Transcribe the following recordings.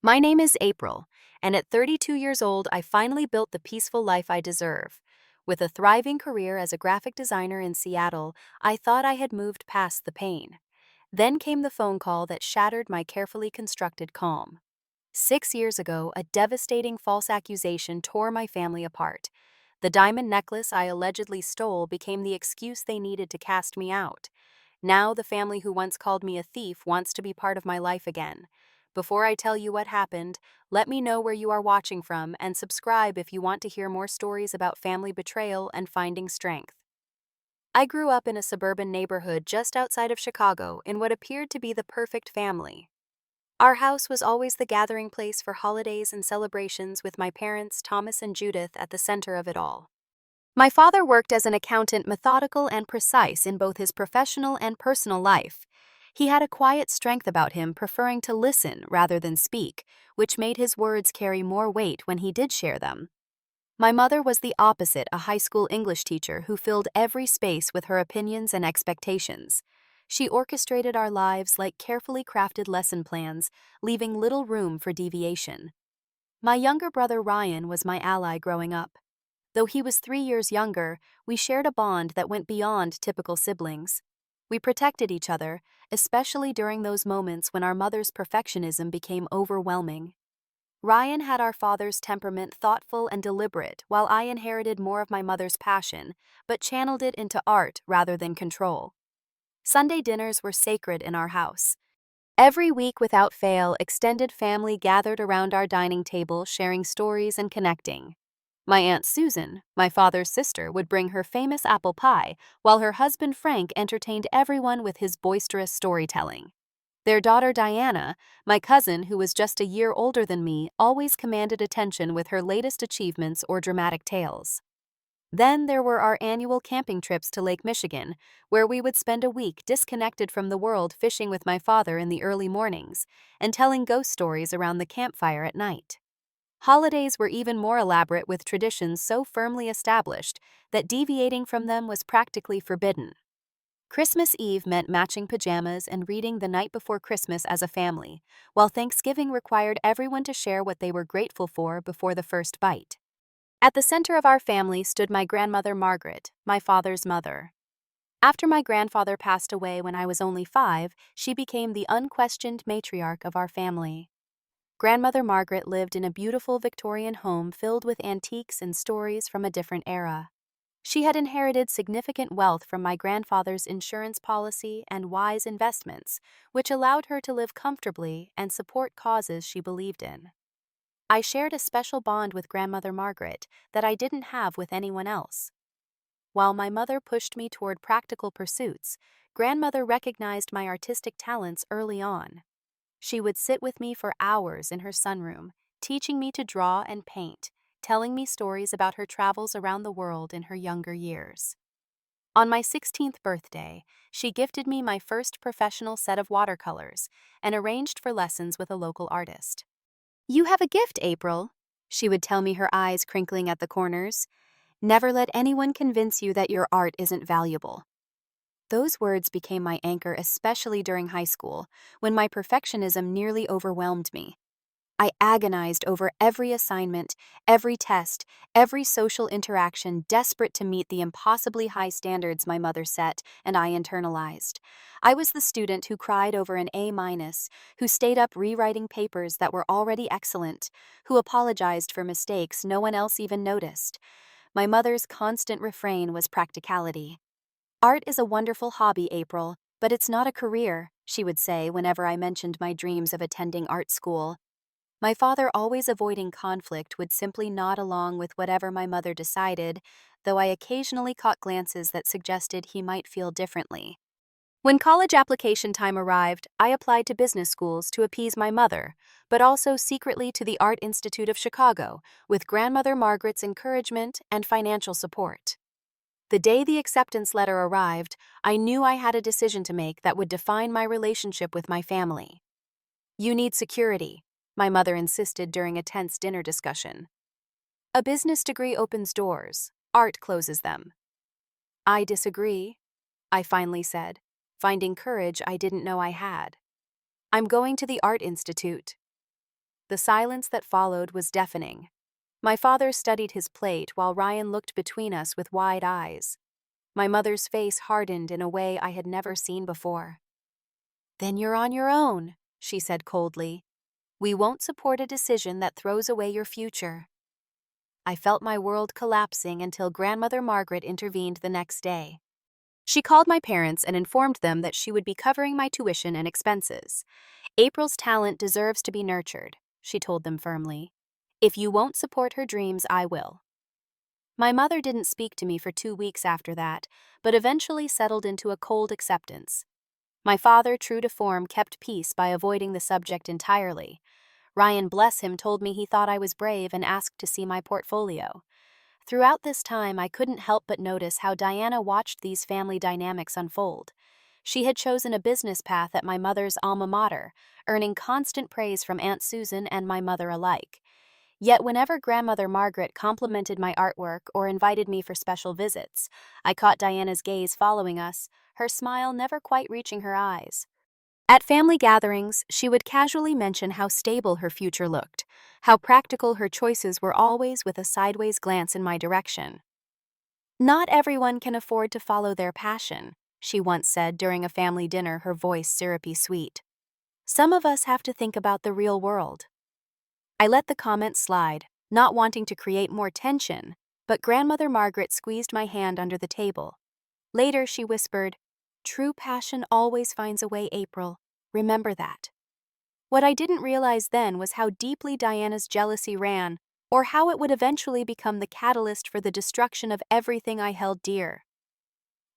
My name is April, and at 32 years old, I finally built the peaceful life I deserve. With a thriving career as a graphic designer in Seattle, I thought I had moved past the pain. Then came the phone call that shattered my carefully constructed calm. 6 years ago, a devastating false accusation tore my family apart. The diamond necklace I allegedly stole became the excuse they needed to cast me out. Now, the family who once called me a thief wants to be part of my life again. Before I tell you what happened, let me know where you are watching from and subscribe if you want to hear more stories about family betrayal and finding strength. I grew up in a suburban neighborhood just outside of Chicago in what appeared to be the perfect family. Our house was always the gathering place for holidays and celebrations, with my parents, Thomas and Judith, at the center of it all. My father worked as an accountant, methodical and precise in both his professional and personal life. He had a quiet strength about him, preferring to listen rather than speak, which made his words carry more weight when he did share them. My mother was the opposite, a high school English teacher who filled every space with her opinions and expectations. She orchestrated our lives like carefully crafted lesson plans, leaving little room for deviation. My younger brother Ryan was my ally growing up. Though he was 3 years younger, we shared a bond that went beyond typical siblings. We protected each other, especially during those moments when our mother's perfectionism became overwhelming. Ryan had our father's temperament, thoughtful and deliberate, while I inherited more of my mother's passion, but channeled it into art rather than control. Sunday dinners were sacred in our house. Every week without fail, extended family gathered around our dining table, sharing stories and connecting. My Aunt Susan, my father's sister, would bring her famous apple pie, while her husband Frank entertained everyone with his boisterous storytelling. Their daughter Diana, my cousin who was just a year older than me, always commanded attention with her latest achievements or dramatic tales. Then there were our annual camping trips to Lake Michigan, where we would spend a week disconnected from the world, fishing with my father in the early mornings and telling ghost stories around the campfire at night. Holidays were even more elaborate, with traditions so firmly established that deviating from them was practically forbidden. Christmas Eve meant matching pajamas and reading The Night Before Christmas as a family, while Thanksgiving required everyone to share what they were grateful for before the first bite. At the center of our family stood my grandmother Margaret, my father's mother. After my grandfather passed away when I was only 5, she became the unquestioned matriarch of our family. Grandmother Margaret lived in a beautiful Victorian home filled with antiques and stories from a different era. She had inherited significant wealth from my grandfather's insurance policy and wise investments, which allowed her to live comfortably and support causes she believed in. I shared a special bond with Grandmother Margaret that I didn't have with anyone else. While my mother pushed me toward practical pursuits, Grandmother recognized my artistic talents early on. She would sit with me for hours in her sunroom, teaching me to draw and paint, telling me stories about her travels around the world in her younger years. On my 16th birthday, she gifted me my first professional set of watercolors and arranged for lessons with a local artist. "You have a gift, April," she would tell me, her eyes crinkling at the corners. "Never let anyone convince you that your art isn't valuable." Those words became my anchor, especially during high school, when my perfectionism nearly overwhelmed me. I agonized over every assignment, every test, every social interaction, desperate to meet the impossibly high standards my mother set and I internalized. I was the student who cried over an A-, who stayed up rewriting papers that were already excellent, who apologized for mistakes no one else even noticed. My mother's constant refrain was practicality. "Art is a wonderful hobby, April, but it's not a career," she would say whenever I mentioned my dreams of attending art school. My father, always avoiding conflict, would simply nod along with whatever my mother decided, though I occasionally caught glances that suggested he might feel differently. When college application time arrived, I applied to business schools to appease my mother, but also secretly to the Art Institute of Chicago, with Grandmother Margaret's encouragement and financial support. The day the acceptance letter arrived, I knew I had a decision to make that would define my relationship with my family. "You need security," my mother insisted during a tense dinner discussion. "A business degree opens doors, art closes them." "I disagree," I finally said, finding courage I didn't know I had. "I'm going to the Art Institute." The silence that followed was deafening. My father studied his plate while Ryan looked between us with wide eyes. My mother's face hardened in a way I had never seen before. "Then you're on your own," she said coldly. "We won't support a decision that throws away your future." I felt my world collapsing until Grandmother Margaret intervened the next day. She called my parents and informed them that she would be covering my tuition and expenses. "April's talent deserves to be nurtured," she told them firmly. "If you won't support her dreams, I will." My mother didn't speak to me for 2 weeks after that, but eventually settled into a cold acceptance. My father, true to form, kept peace by avoiding the subject entirely. Ryan, bless him, told me he thought I was brave and asked to see my portfolio. Throughout this time, I couldn't help but notice how Diana watched these family dynamics unfold. She had chosen a business path at my mother's alma mater, earning constant praise from Aunt Susan and my mother alike. Yet whenever Grandmother Margaret complimented my artwork or invited me for special visits, I caught Diana's gaze following us, her smile never quite reaching her eyes. At family gatherings, she would casually mention how stable her future looked, how practical her choices were, always with a sideways glance in my direction. "Not everyone can afford to follow their passion," she once said during a family dinner, her voice syrupy sweet. "Some of us have to think about the real world." I let the comment slide, not wanting to create more tension, but Grandmother Margaret squeezed my hand under the table. Later, she whispered, "True passion always finds a way, April. Remember that." What I didn't realize then was how deeply Diana's jealousy ran, or how it would eventually become the catalyst for the destruction of everything I held dear.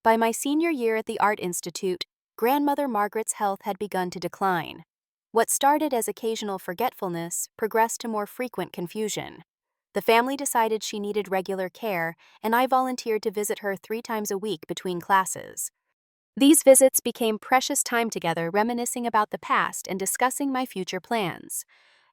By my senior year at the Art Institute, Grandmother Margaret's health had begun to decline. What started as occasional forgetfulness progressed to more frequent confusion. The family decided she needed regular care, and I volunteered to visit her 3 times a week between classes. These visits became precious time together, reminiscing about the past and discussing my future plans.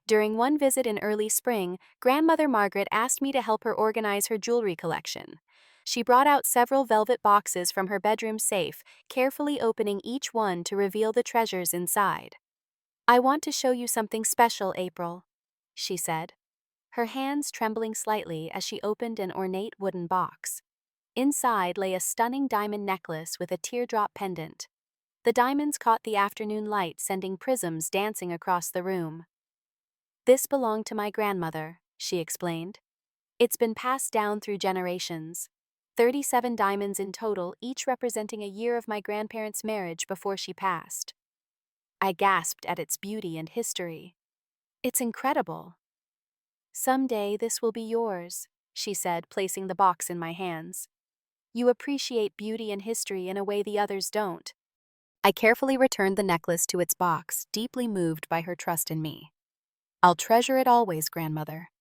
During one visit in early spring, Grandmother Margaret asked me to help her organize her jewelry collection. She brought out several velvet boxes from her bedroom safe, carefully opening each one to reveal the treasures inside. "I want to show you something special, April," she said, her hands trembling slightly as she opened an ornate wooden box. Inside lay a stunning diamond necklace with a teardrop pendant. The diamonds caught the afternoon light, sending prisms dancing across the room. "This belonged to my grandmother," she explained. "It's been passed down through generations. 37 diamonds in total, each representing a year of my grandparents' marriage before she passed." I gasped at its beauty and history. "It's incredible." "Someday this will be yours," she said, placing the box in my hands. "You appreciate beauty and history in a way the others don't." I carefully returned the necklace to its box, deeply moved by her trust in me. "I'll treasure it always, Grandmother."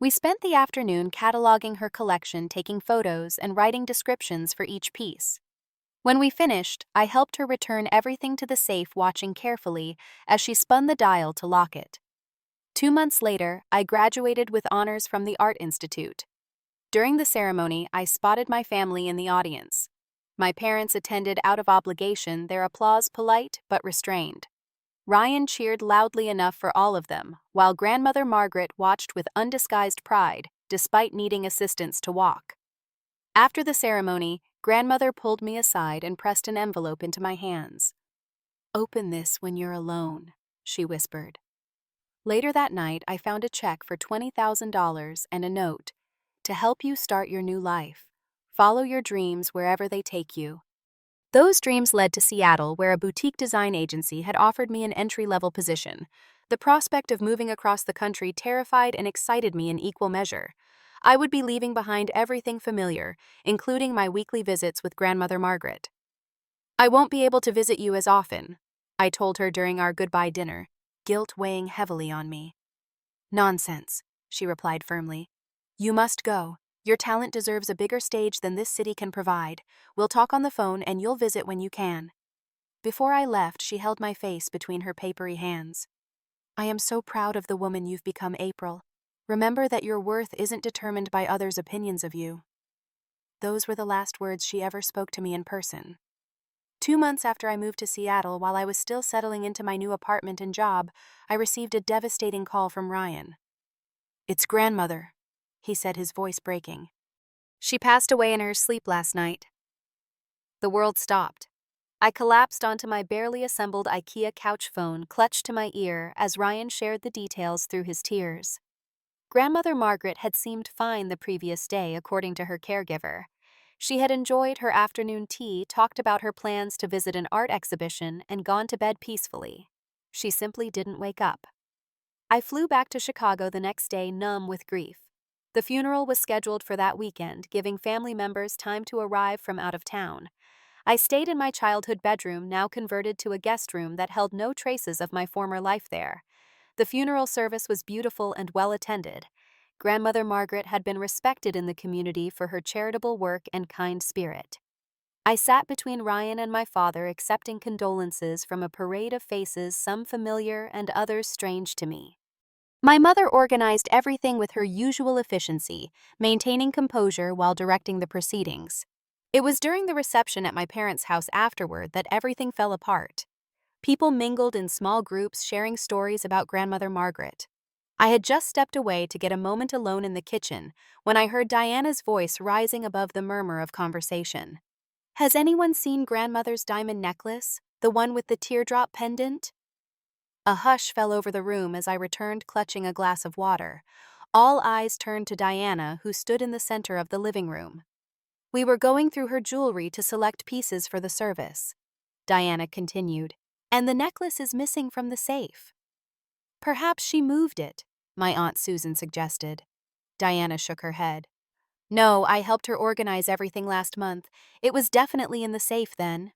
We spent the afternoon cataloging her collection, taking photos, and writing descriptions for each piece. When we finished, I helped her return everything to the safe, watching carefully as she spun the dial to lock it. 2 months later, I graduated with honors from the Art Institute. During the ceremony, I spotted my family in the audience. My parents attended out of obligation, their applause polite but restrained. Ryan cheered loudly enough for all of them, while Grandmother Margaret watched with undisguised pride, despite needing assistance to walk. After the ceremony, Grandmother pulled me aside and pressed an envelope into my hands. "Open this when you're alone," she whispered. Later that night, I found a check for $20,000 and a note: "To help you start your new life. Follow your dreams wherever they take you." Those dreams led to Seattle, where a boutique design agency had offered me an entry-level position. The prospect of moving across the country terrified and excited me in equal measure. I would be leaving behind everything familiar, including my weekly visits with Grandmother Margaret. "I won't be able to visit you as often," I told her during our goodbye dinner, guilt weighing heavily on me. "Nonsense," she replied firmly. "You must go. Your talent deserves a bigger stage than this city can provide. We'll talk on the phone and you'll visit when you can." Before I left, she held my face between her papery hands. "I am so proud of the woman you've become, April. Remember that your worth isn't determined by others' opinions of you." Those were the last words she ever spoke to me in person. 2 months after I moved to Seattle, while I was still settling into my new apartment and job, I received a devastating call from Ryan. "It's grandmother," he said, his voice breaking. "She passed away in her sleep last night." The world stopped. I collapsed onto my barely assembled IKEA couch phone, clutched to my ear as Ryan shared the details through his tears. Grandmother Margaret had seemed fine the previous day, according to her caregiver. She had enjoyed her afternoon tea, talked about her plans to visit an art exhibition, and gone to bed peacefully. She simply didn't wake up. I flew back to Chicago the next day, numb with grief. The funeral was scheduled for that weekend, giving family members time to arrive from out of town. I stayed in my childhood bedroom, now converted to a guest room that held no traces of my former life there. The funeral service was beautiful and well attended. Grandmother Margaret had been respected in the community for her charitable work and kind spirit. I sat between Ryan and my father, accepting condolences from a parade of faces, some familiar and others strange to me. My mother organized everything with her usual efficiency, maintaining composure while directing the proceedings. It was during the reception at my parents' house afterward that everything fell apart. People mingled in small groups, sharing stories about Grandmother Margaret. I had just stepped away to get a moment alone in the kitchen when I heard Diana's voice rising above the murmur of conversation. "Has anyone seen Grandmother's diamond necklace, the one with the teardrop pendant?" A hush fell over the room as I returned, clutching a glass of water. All eyes turned to Diana, who stood in the center of the living room. "We were going through her jewelry to select pieces for the service," Diana continued, "and the necklace is missing from the safe." "Perhaps she moved it," my Aunt Susan suggested. Diana shook her head. "No, I helped her organize everything last month. It was definitely in the safe then."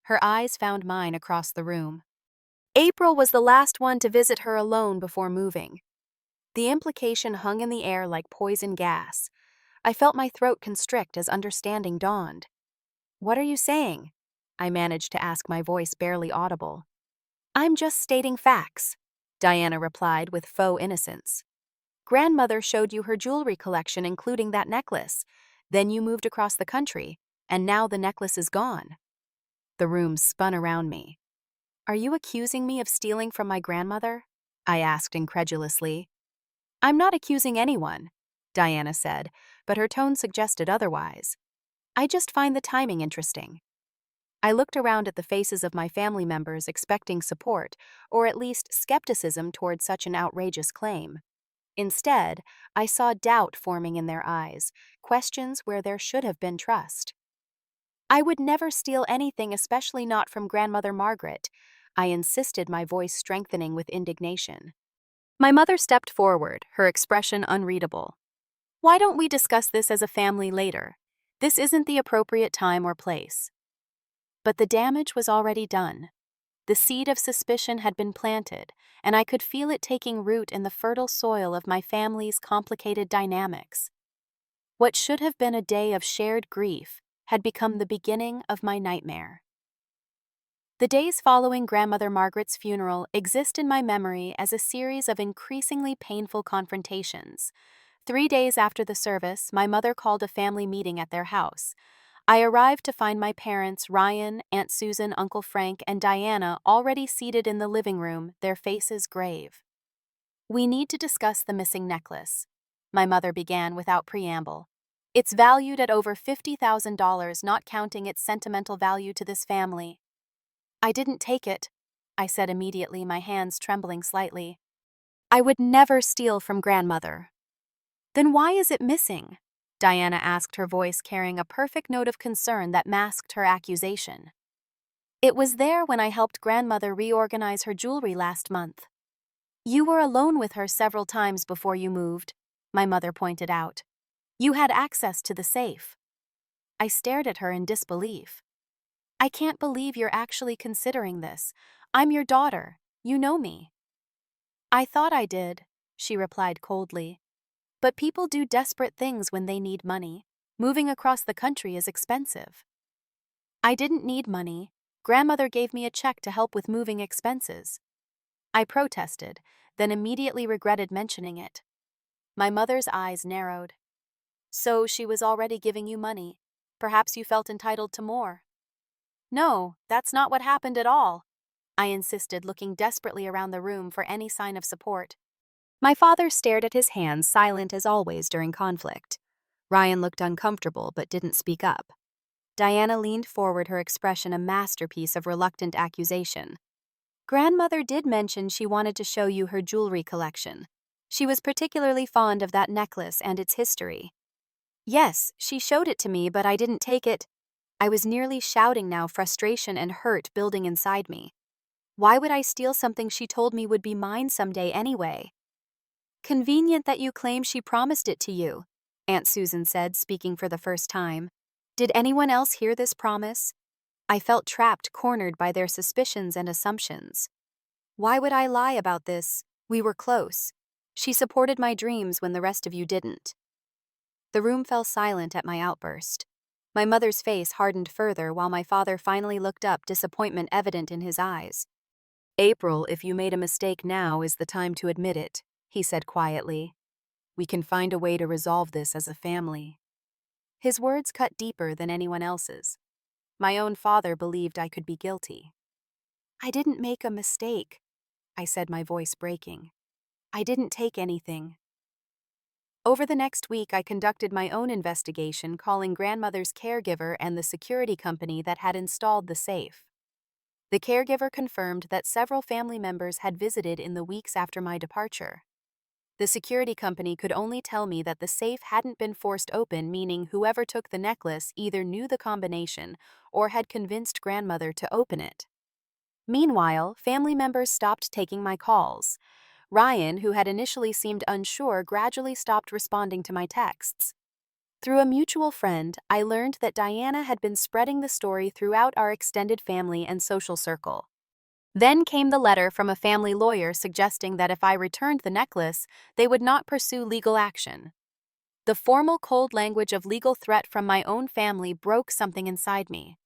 Her eyes found mine across the room. "April was the last one to visit her alone before moving." The implication hung in the air like poison gas. I felt my throat constrict as understanding dawned. "What are you saying?" I managed to ask, my voice barely audible. "I'm just stating facts," Diana replied with faux innocence. "Grandmother showed you her jewelry collection, including that necklace. Then you moved across the country, and now the necklace is gone." The room spun around me. "Are you accusing me of stealing from my grandmother?" I asked incredulously. "I'm not accusing anyone," Diana said, but her tone suggested otherwise. "I just find the timing interesting." I looked around at the faces of my family members, expecting support, or at least skepticism toward such an outrageous claim. Instead, I saw doubt forming in their eyes, questions where there should have been trust. "I would never steal anything, especially not from Grandmother Margaret," I insisted, my voice strengthening with indignation. My mother stepped forward, her expression unreadable. "Why don't we discuss this as a family later? This isn't the appropriate time or place." But the damage was already done. The seed of suspicion had been planted, and I could feel it taking root in the fertile soil of my family's complicated dynamics. What should have been a day of shared grief had become the beginning of my nightmare. The days following Grandmother Margaret's funeral exist in my memory as a series of increasingly painful confrontations. 3 days after the service, my mother called a family meeting at their house. I arrived to find my parents, Ryan, Aunt Susan, Uncle Frank, and Diana already seated in the living room, their faces grave. "We need to discuss the missing necklace," my mother began without preamble. "It's valued at over $50,000, not counting its sentimental value to this family." "I didn't take it," I said immediately, my hands trembling slightly. "I would never steal from Grandmother." "Then why is it missing?" Diana asked, her voice carrying a perfect note of concern that masked her accusation. "It was there when I helped Grandmother reorganize her jewelry last month." "You were alone with her several times before you moved," my mother pointed out. "You had access to the safe." I stared at her in disbelief. "I can't believe you're actually considering this. I'm your daughter. You know me." "I thought I did," she replied coldly. "But people do desperate things when they need money. Moving across the country is expensive." "I didn't need money. Grandmother gave me a check to help with moving expenses." I protested, then immediately regretted mentioning it. My mother's eyes narrowed. "So she was already giving you money. Perhaps you felt entitled to more." No, that's not what happened at all, I insisted, looking desperately around the room for any sign of support. My father stared at his hands, silent as always during conflict. Ryan looked uncomfortable but didn't speak up. Diana leaned forward, her expression a masterpiece of reluctant accusation. Grandmother did mention she wanted to show you her jewelry collection. She was particularly fond of that necklace and its history. Yes, she showed it to me, but I didn't take it. I was nearly shouting now, frustration and hurt building inside me. Why would I steal something she told me would be mine someday anyway? Convenient that you claim she promised it to you, Aunt Susan said, speaking for the first time. Did anyone else hear this promise? I felt trapped, cornered by their suspicions and assumptions. Why would I lie about this? We were close. She supported my dreams when the rest of you didn't. The room fell silent at my outburst. My mother's face hardened further while my father finally looked up, disappointment evident in his eyes. April, if you made a mistake, now is the time to admit it, he said quietly. We can find a way to resolve this as a family. His words cut deeper than anyone else's. My own father believed I could be guilty. I didn't make a mistake, I said, my voice breaking. I didn't take anything. Over the next week, I conducted my own investigation, calling grandmother's caregiver and the security company that had installed the safe. The caregiver confirmed that several family members had visited in the weeks after my departure. The security company could only tell me that the safe hadn't been forced open, meaning whoever took the necklace either knew the combination or had convinced grandmother to open it. Meanwhile, family members stopped taking my calls. Ryan, who had initially seemed unsure, gradually stopped responding to my texts. Through a mutual friend, I learned that Diana had been spreading the story throughout our extended family and social circle. Then came the letter from a family lawyer suggesting that if I returned the necklace, they would not pursue legal action. The formal cold language of legal threat from my own family broke something inside me.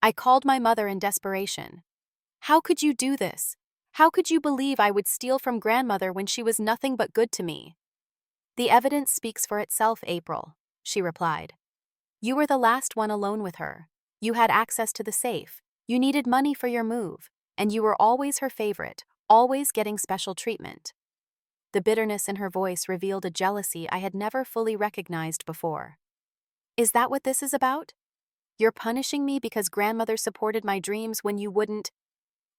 I called my mother in desperation. How could you do this? How could you believe I would steal from grandmother when she was nothing but good to me? The evidence speaks for itself, April, she replied. You were the last one alone with her. You had access to the safe. You needed money for your move. And you were always her favorite, always getting special treatment. The bitterness in her voice revealed a jealousy I had never fully recognized before. Is that what this is about? You're punishing me because grandmother supported my dreams when you wouldn't?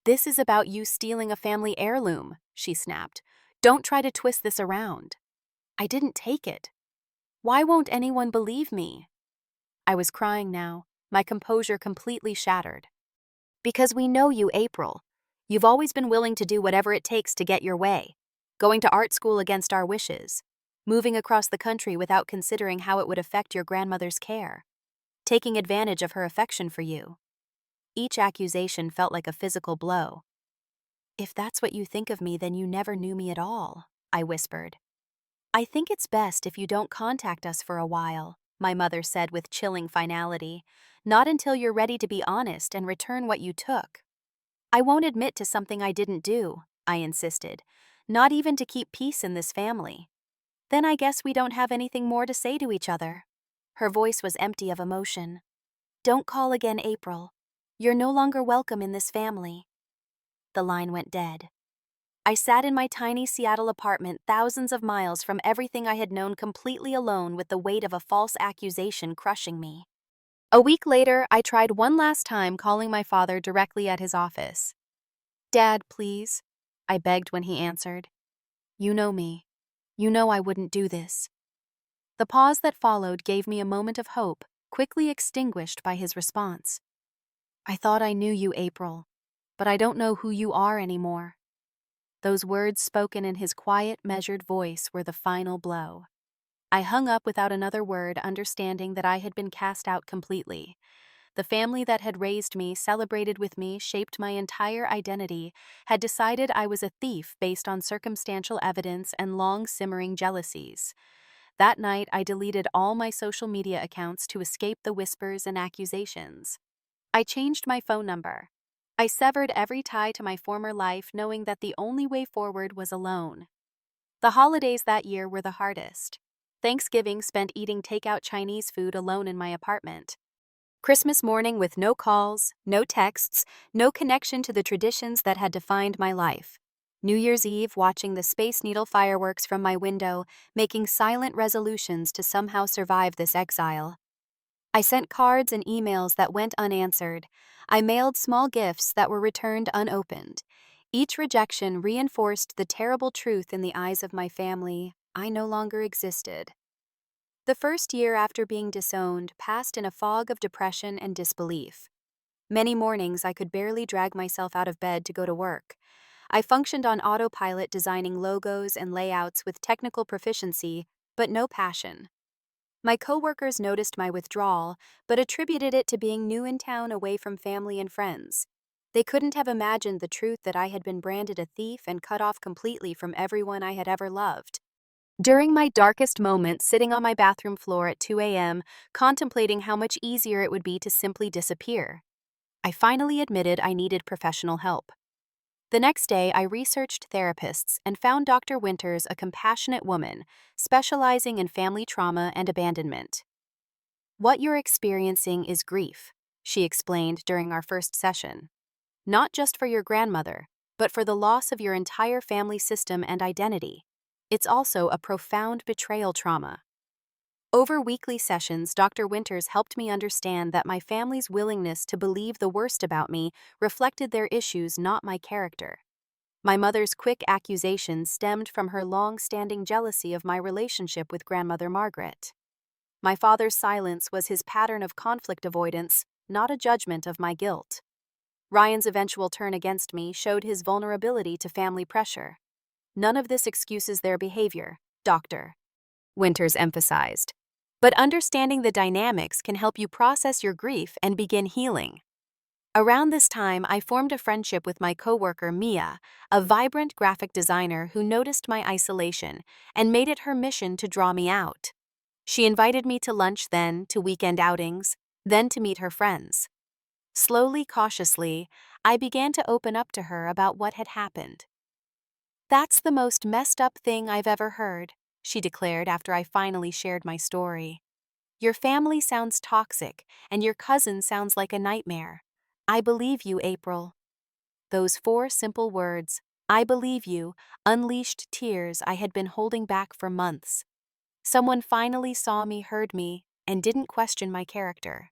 This is about you stealing a family heirloom, she snapped. Don't try to twist this around. I didn't take it. Why won't anyone believe me? I was crying now, my composure completely shattered. Because we know you, April. You've always been willing to do whatever it takes to get your way. Going to art school against our wishes. Moving across the country without considering how it would affect your grandmother's care. Taking advantage of her affection for you. Each accusation felt like a physical blow. If that's what you think of me, then you never knew me at all, I whispered. I think it's best if you don't contact us for a while, my mother said with chilling finality. Not until you're ready to be honest and return what you took. I won't admit to something I didn't do, I insisted. Not even to keep peace in this family. Then I guess we don't have anything more to say to each other. Her voice was empty of emotion. Don't call again, April. You're no longer welcome in this family. The line went dead. I sat in my tiny Seattle apartment, thousands of miles from everything I had known, completely alone with the weight of a false accusation crushing me. A week later, I tried one last time, calling my father directly at his office. Dad, please, I begged when he answered. You know me. You know I wouldn't do this. The pause that followed gave me a moment of hope, quickly extinguished by his response. I thought I knew you, April, but I don't know who you are anymore. Those words spoken in his quiet, measured voice were the final blow. I hung up without another word, understanding that I had been cast out completely. The family that had raised me, celebrated with me, shaped my entire identity, had decided I was a thief based on circumstantial evidence and long-simmering jealousies. That night, I deleted all my social media accounts to escape the whispers and accusations. I changed my phone number. I severed every tie to my former life, knowing that the only way forward was alone. The holidays that year were the hardest. Thanksgiving spent eating takeout Chinese food alone in my apartment. Christmas morning with no calls, no texts, no connection to the traditions that had defined my life. New Year's Eve watching the Space Needle fireworks from my window, making silent resolutions to somehow survive this exile. I sent cards and emails that went unanswered. I mailed small gifts that were returned unopened. Each rejection reinforced the terrible truth in the eyes of my family: I no longer existed. The first year after being disowned passed in a fog of depression and disbelief. Many mornings I could barely drag myself out of bed to go to work. I functioned on autopilot, designing logos and layouts with technical proficiency, but no passion. My coworkers noticed my withdrawal, but attributed it to being new in town away from family and friends. They couldn't have imagined the truth that I had been branded a thief and cut off completely from everyone I had ever loved. During my darkest moments, sitting on my bathroom floor at 2 a.m., contemplating how much easier it would be to simply disappear, I finally admitted I needed professional help. The next day, I researched therapists and found Dr. Winters, a compassionate woman specializing in family trauma and abandonment. "What you're experiencing is grief," she explained during our first session. "Not just for your grandmother, but for the loss of your entire family system and identity. It's also a profound betrayal trauma." Over weekly sessions, Dr. Winters helped me understand that my family's willingness to believe the worst about me reflected their issues, not my character. My mother's quick accusations stemmed from her long-standing jealousy of my relationship with grandmother Margaret. My father's silence was his pattern of conflict avoidance, not a judgment of my guilt. Ryan's eventual turn against me showed his vulnerability to family pressure. "None of this excuses their behavior, Dr. Winters emphasized. But understanding the dynamics can help you process your grief and begin healing." Around this time, I formed a friendship with my coworker Mia, a vibrant graphic designer who noticed my isolation and made it her mission to draw me out. She invited me to lunch, then to weekend outings, then to meet her friends. Slowly, cautiously, I began to open up to her about what had happened. "That's the most messed up thing I've ever heard," she declared after I finally shared my story. "Your family sounds toxic, and your cousin sounds like a nightmare. I believe you, April." Those 4 simple words, "I believe you," unleashed tears I had been holding back for months. Someone finally saw me, heard me, and didn't question my character.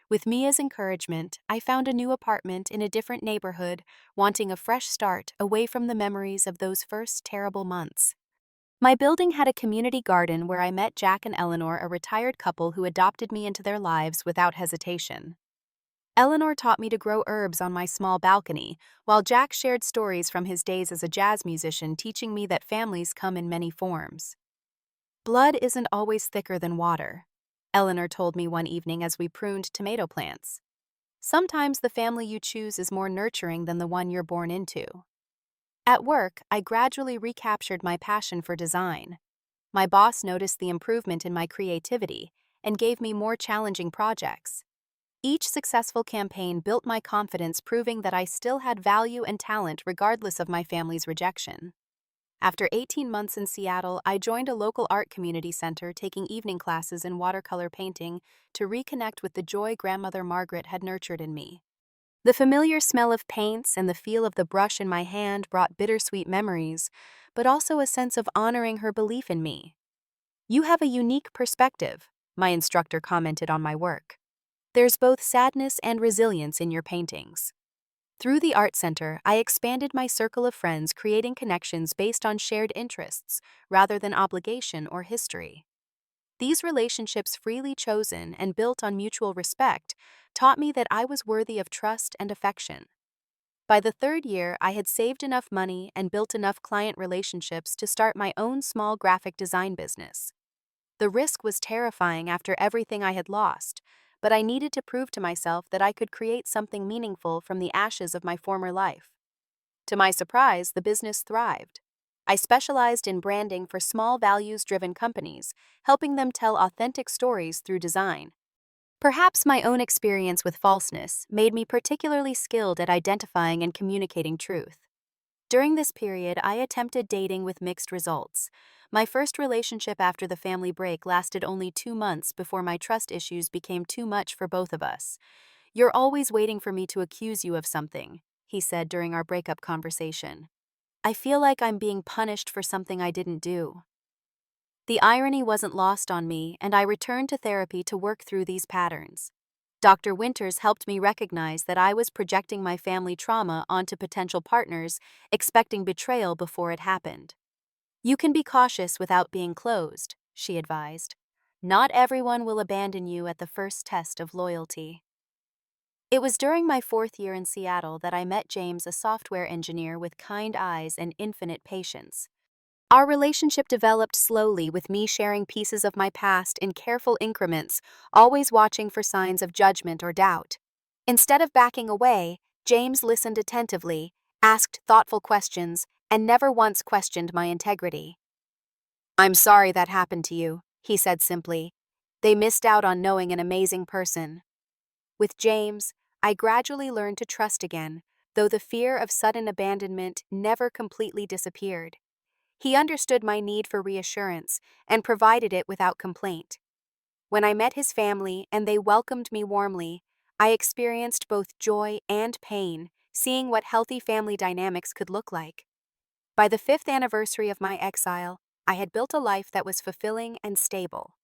With Mia's encouragement, I found a new apartment in a different neighborhood, wanting a fresh start away from the memories of those first terrible months. My building had a community garden where I met Jack and Eleanor, a retired couple who adopted me into their lives without hesitation. Eleanor taught me to grow herbs on my small balcony, while Jack shared stories from his days as a jazz musician, teaching me that families come in many forms. "Blood isn't always thicker than water," Eleanor told me one evening as we pruned tomato plants. "Sometimes the family you choose is more nurturing than the one you're born into." At work, I gradually recaptured my passion for design. My boss noticed the improvement in my creativity and gave me more challenging projects. Each successful campaign built my confidence, proving that I still had value and talent regardless of my family's rejection. After 18 months in Seattle, I joined a local art community center, taking evening classes in watercolor painting to reconnect with the joy grandmother Margaret had nurtured in me. The familiar smell of paints and the feel of the brush in my hand brought bittersweet memories, but also a sense of honoring her belief in me. "You have a unique perspective," my instructor commented on my work. "There's both sadness and resilience in your paintings." Through the art center, I expanded my circle of friends, creating connections based on shared interests rather than obligation or history. These relationships, freely chosen and built on mutual respect, taught me that I was worthy of trust and affection. By the 3rd year, I had saved enough money and built enough client relationships to start my own small graphic design business. The risk was terrifying after everything I had lost, but I needed to prove to myself that I could create something meaningful from the ashes of my former life. To my surprise, the business thrived. I specialized in branding for small, values-driven companies, helping them tell authentic stories through design. Perhaps my own experience with falseness made me particularly skilled at identifying and communicating truth. During this period, I attempted dating with mixed results. My first relationship after the family break lasted only 2 months before my trust issues became too much for both of us. "You're always waiting for me to accuse you of something," he said during our breakup conversation. "I feel like I'm being punished for something I didn't do." The irony wasn't lost on me, and I returned to therapy to work through these patterns. Dr. Winters helped me recognize that I was projecting my family trauma onto potential partners, expecting betrayal before it happened. "You can be cautious without being closed," she advised. "Not everyone will abandon you at the first test of loyalty." It was during my 4th year in Seattle that I met James, a software engineer with kind eyes and infinite patience. Our relationship developed slowly, with me sharing pieces of my past in careful increments, always watching for signs of judgment or doubt. Instead of backing away, James listened attentively, asked thoughtful questions, and never once questioned my integrity. "I'm sorry that happened to you," he said simply. "They missed out on knowing an amazing person." With James, I gradually learned to trust again, though the fear of sudden abandonment never completely disappeared. He understood my need for reassurance and provided it without complaint. When I met his family and they welcomed me warmly, I experienced both joy and pain, seeing what healthy family dynamics could look like. By the 5th anniversary of my exile, I had built a life that was fulfilling and stable.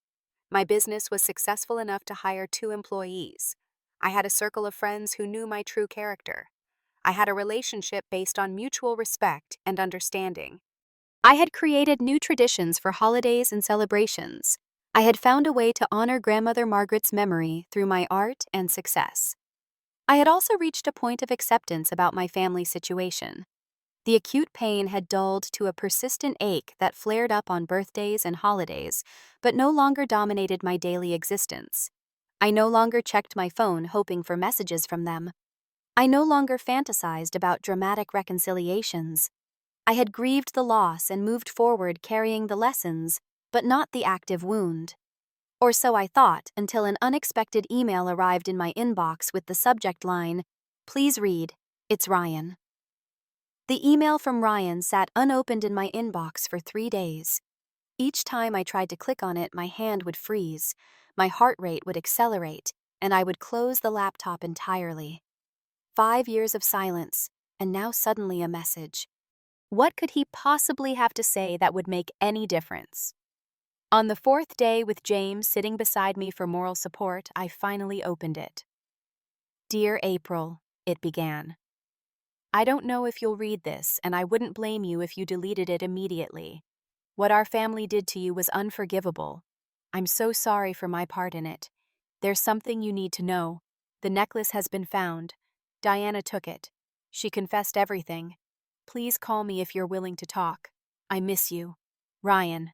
My business was successful enough to hire 2 employees. I had a circle of friends who knew my true character. I had a relationship based on mutual respect and understanding. I had created new traditions for holidays and celebrations. I had found a way to honor Grandmother Margaret's memory through my art and success. I had also reached a point of acceptance about my family situation. The acute pain had dulled to a persistent ache that flared up on birthdays and holidays, but no longer dominated my daily existence. I no longer checked my phone hoping for messages from them. I no longer fantasized about dramatic reconciliations. I had grieved the loss and moved forward carrying the lessons, but not the active wound. Or so I thought, until an unexpected email arrived in my inbox with the subject line, "Please read, it's Ryan." The email from Ryan sat unopened in my inbox for 3 days. Each time I tried to click on it, my hand would freeze, my heart rate would accelerate, and I would close the laptop entirely. 5 years of silence, and now suddenly a message. What could he possibly have to say that would make any difference? On the 4th day, with James sitting beside me for moral support, I finally opened it. "Dear April," it began. "I don't know if you'll read this, and I wouldn't blame you if you deleted it immediately. What our family did to you was unforgivable. I'm so sorry for my part in it. There's something you need to know. The necklace has been found. Diana took it. She confessed everything. Please call me if you're willing to talk. I miss you. Ryan."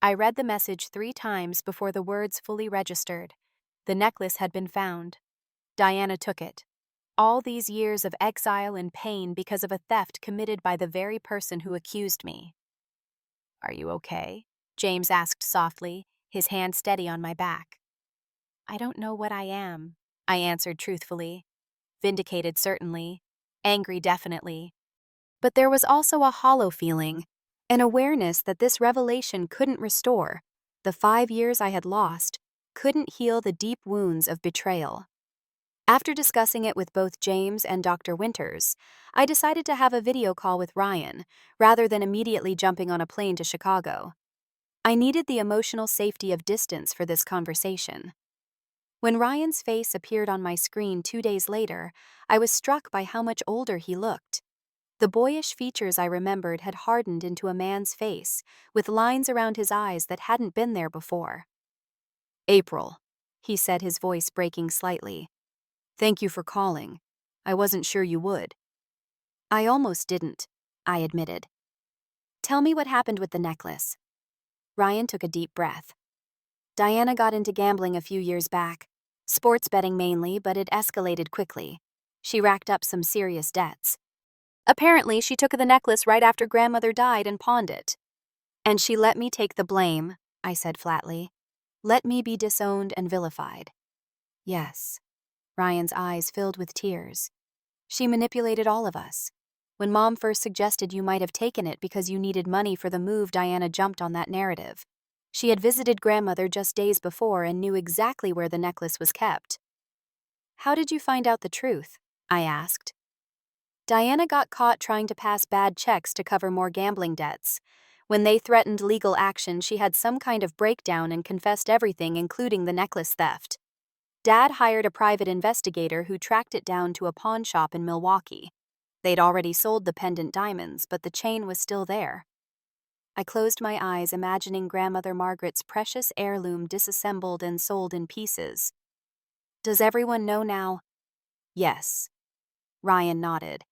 I read the message 3 times before the words fully registered. The necklace had been found. Diana took it. All these years of exile and pain because of a theft committed by the very person who accused me. "Are you okay?" James asked softly, his hand steady on my back. "I don't know what I am," I answered truthfully. Vindicated, certainly. Angry, definitely. But there was also a hollow feeling, an awareness that this revelation couldn't restore. The 5 years I had lost couldn't heal the deep wounds of betrayal. After discussing it with both James and Dr. Winters, I decided to have a video call with Ryan, rather than immediately jumping on a plane to Chicago. I needed the emotional safety of distance for this conversation. When Ryan's face appeared on my screen 2 days later, I was struck by how much older he looked. The boyish features I remembered had hardened into a man's face, with lines around his eyes that hadn't been there before. "April," he said, his voice breaking slightly. "Thank you for calling. I wasn't sure you would." "I almost didn't," I admitted. "Tell me what happened with the necklace." Ryan took a deep breath. "Diana got into gambling a few years back. Sports betting mainly, but it escalated quickly. She racked up some serious debts. Apparently, she took the necklace right after Grandmother died and pawned it. And she let me take the blame," I said flatly. "Let me be disowned and vilified." "Yes." Ryan's eyes filled with tears. "She manipulated all of us. When Mom first suggested you might have taken it because you needed money for the move, Diana jumped on that narrative. She had visited grandmother just days before and knew exactly where the necklace was kept. How did you find out the truth? I asked. Diana got caught trying to pass bad checks to cover more gambling debts. When they threatened legal action, she had some kind of breakdown and confessed everything, including the necklace theft. Dad hired a private investigator who tracked it down to a pawn shop in Milwaukee. They'd already sold the pendant diamonds, but the chain was still there. I closed my eyes, imagining Grandmother Margaret's precious heirloom disassembled and sold in pieces. Does everyone know now? Yes. Ryan nodded.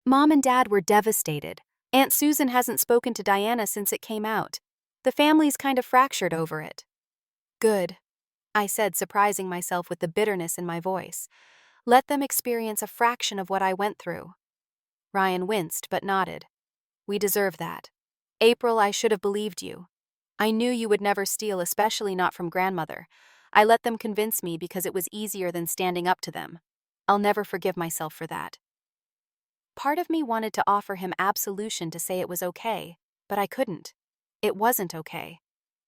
Mom and Dad were devastated. Aunt Susan hasn't spoken to Diana since it came out. The family's kind of fractured over it. Good, I said, surprising myself with the bitterness in my voice. Let them experience a fraction of what I went through. Ryan winced but nodded. We deserve that. April, I should have believed you. I knew you would never steal, especially not from grandmother. I let them convince me because it was easier than standing up to them. I'll never forgive myself for that. Part of me wanted to offer him absolution to say it was okay, but I couldn't. It wasn't okay.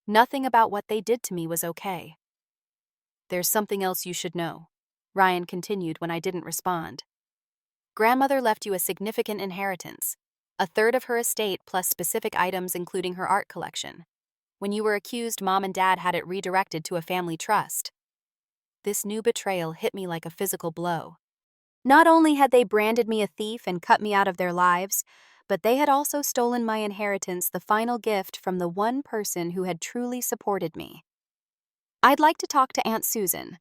Nothing about what they did to me was okay. There's something else you should know, Ryan continued when I didn't respond. Grandmother left you a significant inheritance, a third of her estate plus specific items including her art collection. When you were accused, Mom and Dad had it redirected to a family trust. This new betrayal hit me like a physical blow. Not only had they branded me a thief and cut me out of their lives, but they had also stolen my inheritance, the final gift from the one person who had truly supported me. I'd like to talk to Aunt Susan,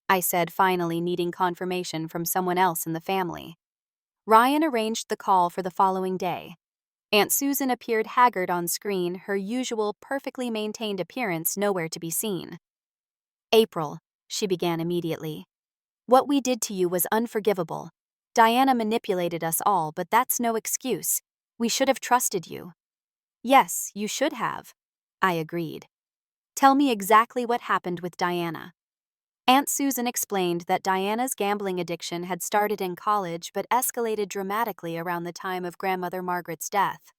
I said, finally needing confirmation from someone else in the family. Ryan arranged the call for the following day. Aunt Susan appeared haggard on screen, her usual perfectly maintained appearance nowhere to be seen. April, she began immediately. What we did to you was unforgivable. Diana manipulated us all, but that's no excuse. We should have trusted you. Yes, you should have, I agreed. Tell me exactly what happened with Diana. Aunt Susan explained that Diana's gambling addiction had started in college but escalated dramatically around the time of Grandmother Margaret's death.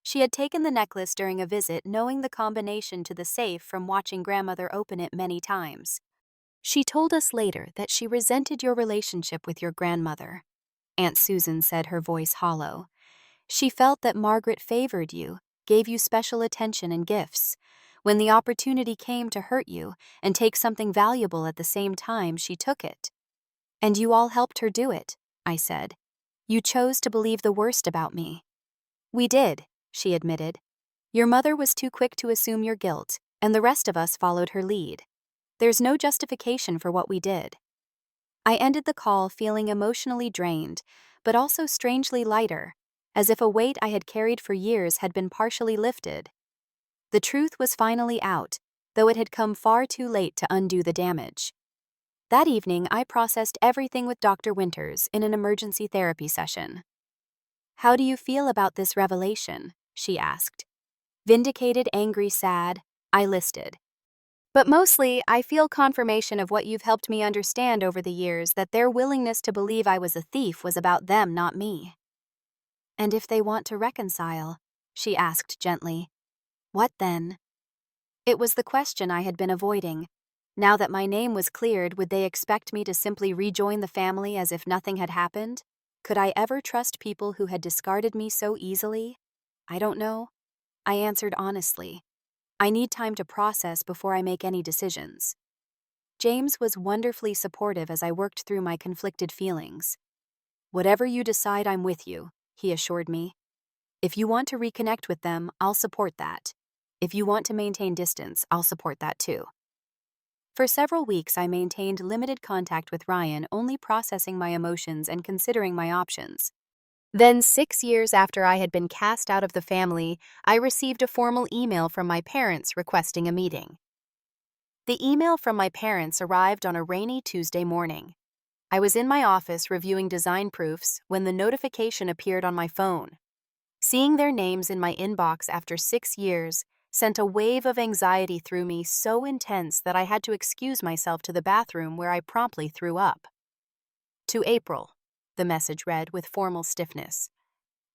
She had taken the necklace during a visit, knowing the combination to the safe from watching Grandmother open it many times. She told us later that she resented your relationship with your grandmother. Aunt Susan said, her voice hollow. She felt that Margaret favored you, gave you special attention and gifts. When the opportunity came to hurt you and take something valuable at the same time, she took it. And you all helped her do it, I said. You chose to believe the worst about me. We did, she admitted. Your mother was too quick to assume your guilt, and the rest of us followed her lead. There's no justification for what we did. I ended the call feeling emotionally drained, but also strangely lighter, as if a weight I had carried for years had been partially lifted. The truth was finally out, though it had come far too late to undo the damage. That evening, I processed everything with Dr. Winters in an emergency therapy session. How do you feel about this revelation? She asked. Vindicated, angry, sad, I listed. But mostly, I feel confirmation of what you've helped me understand over the years, that their willingness to believe I was a thief was about them, not me. And if they want to reconcile, she asked gently, what then? It was the question I had been avoiding. Now that my name was cleared, would they expect me to simply rejoin the family as if nothing had happened? Could I ever trust people who had discarded me so easily? I don't know. I answered honestly. I need time to process before I make any decisions. James was wonderfully supportive as I worked through my conflicted feelings. Whatever you decide, I'm with you, he assured me. If you want to reconnect with them, I'll support that. If you want to maintain distance, I'll support that too. For several weeks, I maintained limited contact with Ryan, only processing my emotions and considering my options. Then, 6 years after I had been cast out of the family, I received a formal email from my parents requesting a meeting. The email from my parents arrived on a rainy Tuesday morning. I was in my office reviewing design proofs when the notification appeared on my phone. Seeing their names in my inbox after 6 years sent a wave of anxiety through me, so intense that I had to excuse myself to the bathroom, where I promptly threw up. To April, the message read with formal stiffness.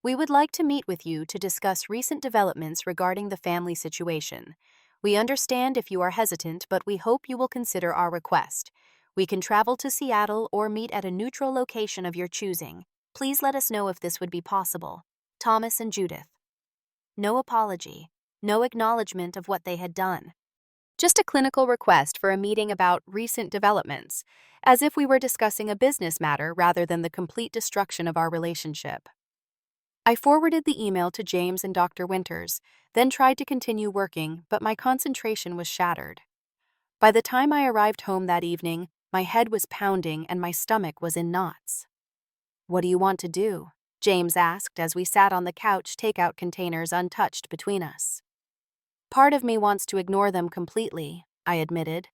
We would like to meet with you to discuss recent developments regarding the family situation. We understand if you are hesitant, but we hope you will consider our request. We can travel to Seattle or meet at a neutral location of your choosing. Please let us know if this would be possible. Thomas and Judith. No apology, no acknowledgement of what they had done. Just a clinical request for a meeting about recent developments, as if we were discussing a business matter rather than the complete destruction of our relationship. I forwarded the email to James and Dr. Winters, then tried to continue working, but my concentration was shattered. By the time I arrived home that evening, my head was pounding and my stomach was in knots. "What do you want to do?" James asked as we sat on the couch, takeout containers untouched between us. "Part of me wants to ignore them completely," I admitted.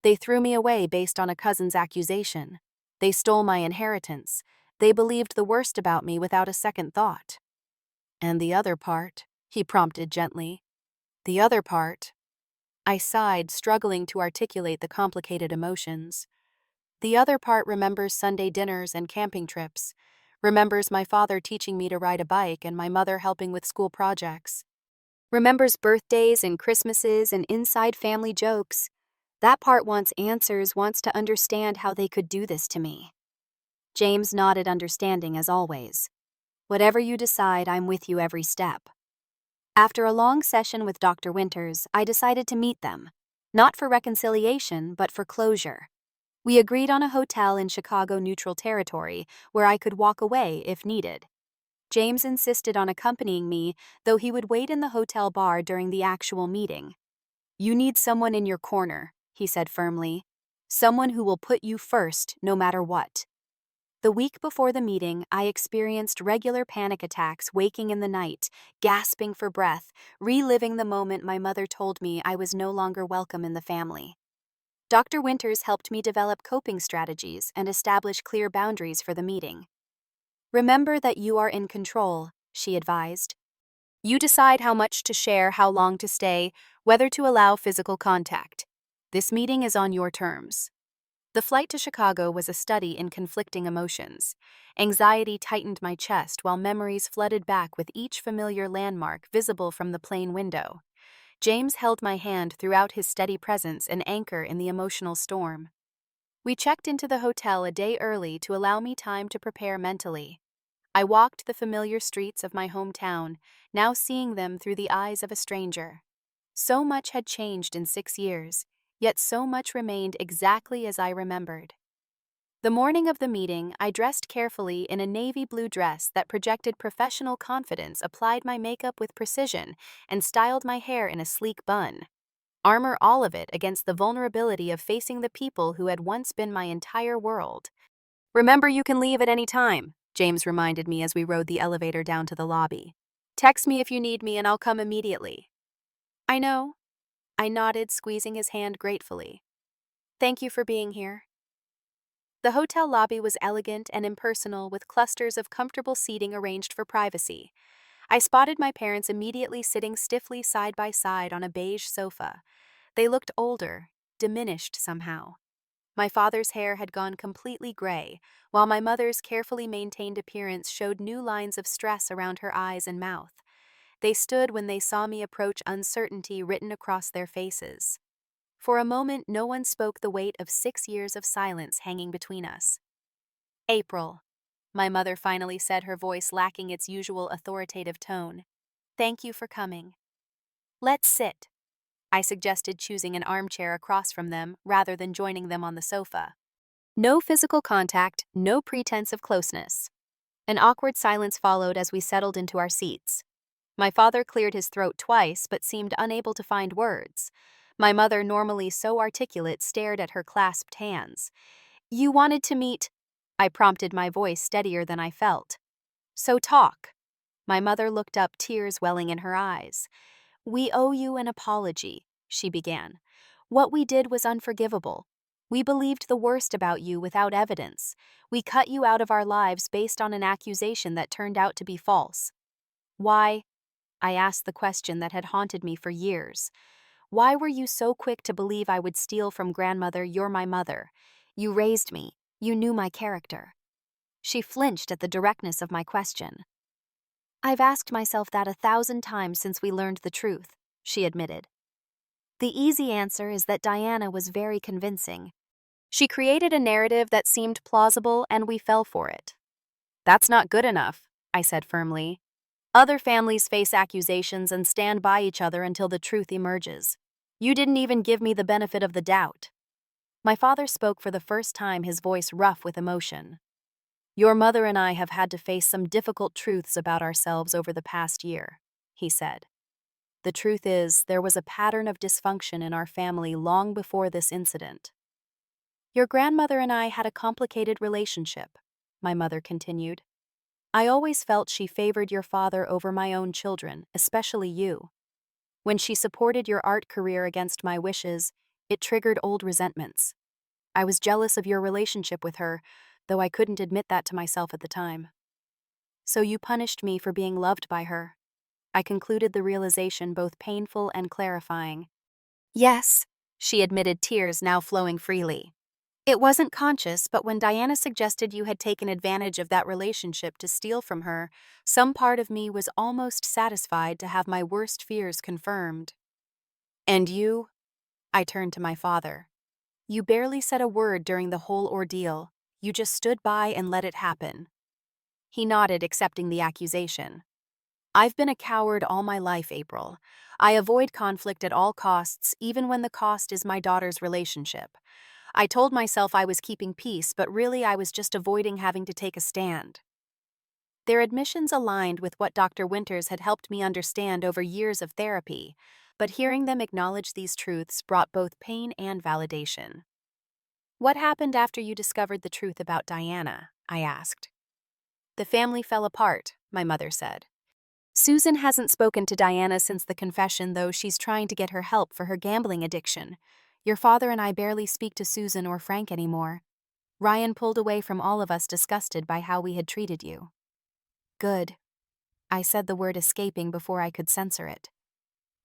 "They threw me away based on a cousin's accusation. They stole my inheritance. They believed the worst about me without a second thought." "And the other part?" he prompted gently. "The other part?" I sighed, struggling to articulate the complicated emotions. "The other part remembers Sunday dinners and camping trips, remembers my father teaching me to ride a bike and my mother helping with school projects, remembers birthdays and Christmases and inside family jokes. That part wants answers, wants to understand how they could do this to me." James nodded, understanding as always. "Whatever you decide, I'm with you every step." After a long session with Dr. Winters, I decided to meet them, not for reconciliation, but for closure. We agreed on a hotel in Chicago neutral territory where I could walk away if needed. James insisted on accompanying me, though he would wait in the hotel bar during the actual meeting. "You need someone in your corner," he said firmly. "Someone who will put you first, no matter what." The week before the meeting, I experienced regular panic attacks, waking in the night, gasping for breath, reliving the moment my mother told me I was no longer welcome in the family. Dr. Winters helped me develop coping strategies and establish clear boundaries for the meeting. "Remember that you are in control," she advised. "You decide how much to share, how long to stay, whether to allow physical contact. This meeting is on your terms." The flight to Chicago was a study in conflicting emotions. Anxiety tightened my chest while memories flooded back with each familiar landmark visible from the plane window. James held my hand throughout, his steady presence an anchor in the emotional storm. We checked into the hotel a day early to allow me time to prepare mentally. I walked the familiar streets of my hometown, now seeing them through the eyes of a stranger. So much had changed in 6 years, yet so much remained exactly as I remembered. The morning of the meeting, I dressed carefully in a navy blue dress that projected professional confidence, applied my makeup with precision, and styled my hair in a sleek bun. Armor all of it against the vulnerability of facing the people who had once been my entire world. "Remember, you can leave at any time," James reminded me as we rode the elevator down to the lobby. "Text me if you need me and I'll come immediately." "I know." I nodded, squeezing his hand gratefully. "Thank you for being here." The hotel lobby was elegant and impersonal, with clusters of comfortable seating arranged for privacy. I spotted my parents immediately, sitting stiffly side by side on a beige sofa. They looked older, diminished somehow. My father's hair had gone completely gray, while my mother's carefully maintained appearance showed new lines of stress around her eyes and mouth. They stood when they saw me approach, uncertainty written across their faces. For a moment, no one spoke, the weight of 6 years of silence hanging between us. "April," my mother finally said, her voice lacking its usual authoritative tone. "Thank you for coming." "Let's sit," I suggested, choosing an armchair across from them rather than joining them on the sofa. No physical contact, no pretense of closeness. An awkward silence followed as we settled into our seats. My father cleared his throat twice but seemed unable to find words. My mother, normally so articulate, stared at her clasped hands. "You wanted to meet," I prompted, my voice steadier than I felt. "So talk." My mother looked up, tears welling in her eyes. "We owe you an apology," she began. "What we did was unforgivable. We believed the worst about you without evidence. We cut you out of our lives based on an accusation that turned out to be false." "Why?" I asked the question that had haunted me for years. "Why were you so quick to believe I would steal from grandmother? You're my mother. You raised me. You knew my character." She flinched at the directness of my question. I've asked myself that 1,000 times since we learned the truth, she admitted. The easy answer is that Diana was very convincing. She created a narrative that seemed plausible and we fell for it. That's not good enough, I said firmly. Other families face accusations and stand by each other until the truth emerges. You didn't even give me the benefit of the doubt. My father spoke for the first time, his voice rough with emotion. Your mother and I have had to face some difficult truths about ourselves over the past year, he said. The truth is, there was a pattern of dysfunction in our family long before this incident. Your grandmother and I had a complicated relationship, my mother continued. I always felt she favored your father over my own children, especially you. When she supported your art career against my wishes, it triggered old resentments. I was jealous of your relationship with her, though I couldn't admit that to myself at the time. So you punished me for being loved by her. I concluded the realization both painful and clarifying. Yes, she admitted, tears now flowing freely. It wasn't conscious, but when Diana suggested you had taken advantage of that relationship to steal from her, some part of me was almost satisfied to have my worst fears confirmed. And you? I turned to my father. You barely said a word during the whole ordeal. You just stood by and let it happen. He nodded, accepting the accusation. I've been a coward all my life, April. I avoid conflict at all costs, even when the cost is my daughter's relationship. I told myself I was keeping peace, but really I was just avoiding having to take a stand. Their admissions aligned with what Dr. Winters had helped me understand over years of therapy, but hearing them acknowledge these truths brought both pain and validation. What happened after you discovered the truth about Diana? I asked. The family fell apart, my mother said. Susan hasn't spoken to Diana since the confession, though she's trying to get her help for her gambling addiction. Your father and I barely speak to Susan or Frank anymore. Ryan pulled away from all of us, disgusted by how we had treated you. Good. I said, the word escaping before I could censor it.